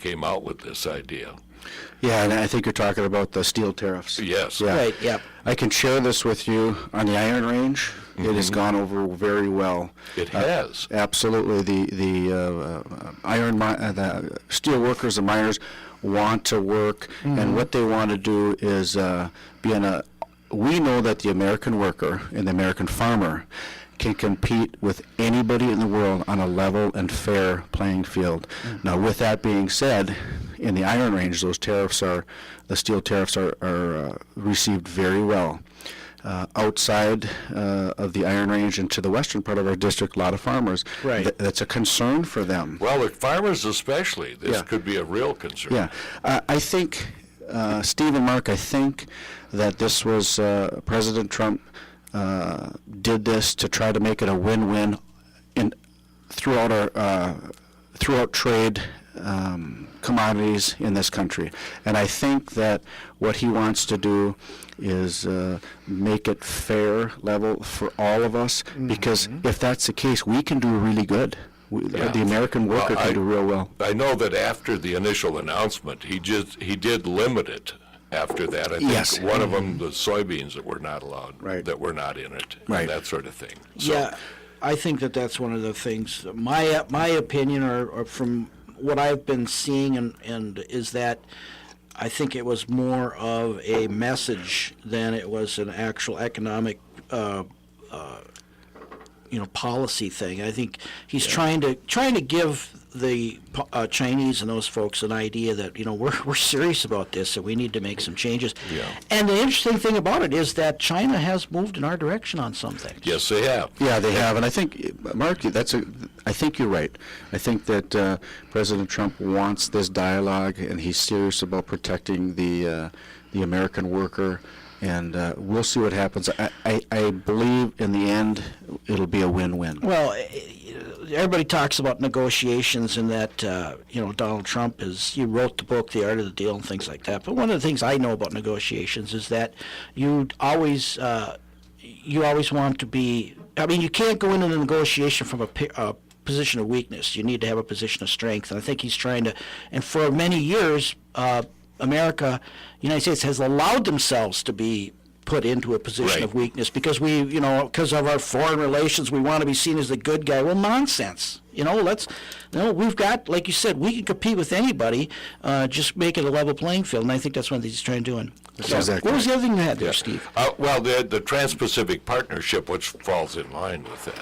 came out with this idea. Yeah, and I think you're talking about the steel tariffs. Yes. Yeah. Right, yep. I can share this with you on the Iron Range. It has gone over very well. It has. Absolutely. The the steel workers and miners want to work, and what they want to do is be in a. We know that the American worker and the American farmer can compete with anybody in the world on a level and fair playing field. Now, with that being said, in the Iron Range, the steel tariffs are received very well. Outside of the Iron Range and to the western part of our district, a lot of farmers. Right. That's a concern for them. Well, with farmers especially, this Yeah. could be a real concern. Yeah. I think, Steve and Mark, I think that this was President Trump did this to try to make it a win-win throughout trade commodities in this country. And I think that what he wants to do is make it fair, level for all of us, because if that's the case, we can do really good. The American worker Well, can do real well. I know that after the initial announcement, he did limit it. After that, I think Yes. one of them, the soybeans that were not allowed, Right. that were not in it, Right. and that sort of thing. So, Yeah, I think that's one of the things. My opinion, or from what I've been seeing, and is that I think it was more of a message than it was an actual economic, policy thing. I think he's trying to give the Chinese and those folks an idea that we're serious about this and we need to make some changes. Yeah. And the interesting thing about it is that China has moved in our direction on some things. yes, they have. Yeah, they have, and I think, Mark, I think you're right. I think that President Trump wants this dialogue, and he's serious about protecting the American worker, and we'll see what happens. I believe in the end it'll be a win-win. Well, everybody talks about negotiations and that, Donald Trump he wrote the book, The Art of the Deal, and things like that. But one of the things I know about negotiations is that you always want to be, you can't go into the negotiation from a position of weakness. You need to have a position of strength. And I think he's trying to, and for many years, United States has allowed themselves to be put into a position Right. of weakness because because of our foreign relations, we want to be seen as the good guy. Well, nonsense. We've got, like you said, we can compete with anybody, just make it a level playing field, and I think that's what he's trying to do. So, exactly what was the other thing you had there, Steve? Well, the Trans-Pacific Partnership, which falls in line with that.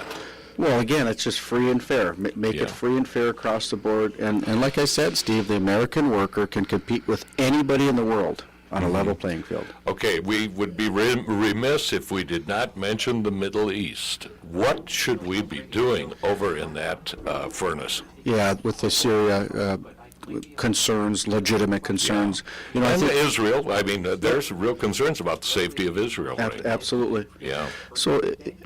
Well, again, it's just free and fair. Make Yeah. it free and fair across the board. And like I said, Steve, the American worker can compete with anybody in the world on a level playing field. Okay, we would be remiss if we did not mention the Middle East. What should we be doing over in that furnace? Yeah, with the Syria concerns, legitimate concerns. I And think Israel, there's real concerns about the safety of Israel right now. absolutely. Yeah. So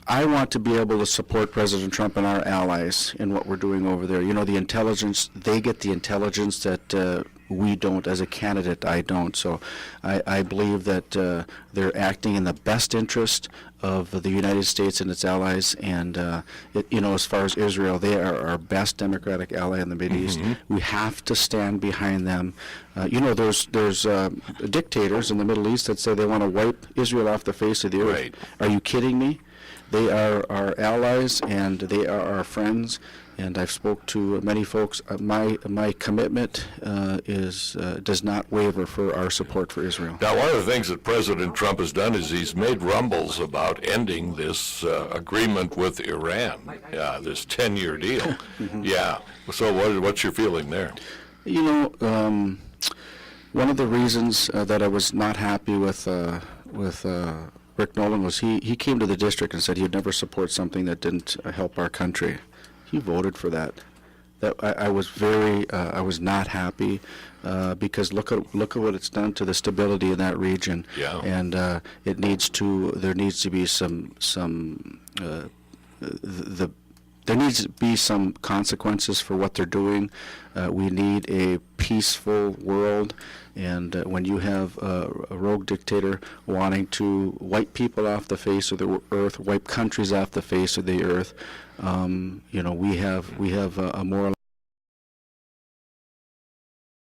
I want to be able to support President Trump and our allies in what we're doing over there. The intelligence, they get the intelligence that we don't. As a candidate, I don't. So I believe that they're acting in the best interest of the United States and its allies. And, as far as Israel, they are our best democratic ally in the Middle East. We have to stand behind them. There's dictators in the Middle East that say they want to wipe Israel off the face of the earth. Right. Are you kidding me? They are our allies and they are our friends. And I've spoke to many folks. My commitment does not waver for our support for Israel. Now, one of the things that President Trump has done is he's made rumbles about ending this agreement with Iran, this 10-year deal. Yeah. So what's your feeling there? One of the reasons that I was not happy with Rick Nolan was he came to the district and said he'd never support something that didn't help our country. He voted for that. I was I was not happy because look at what it's done to the stability in that region. Yeah. And there needs to be some there needs to be some consequences for what they're doing. We need a peaceful world, and when you have a rogue dictator wanting to wipe people off the face of the earth, wipe countries off the face of the earth, we have a moral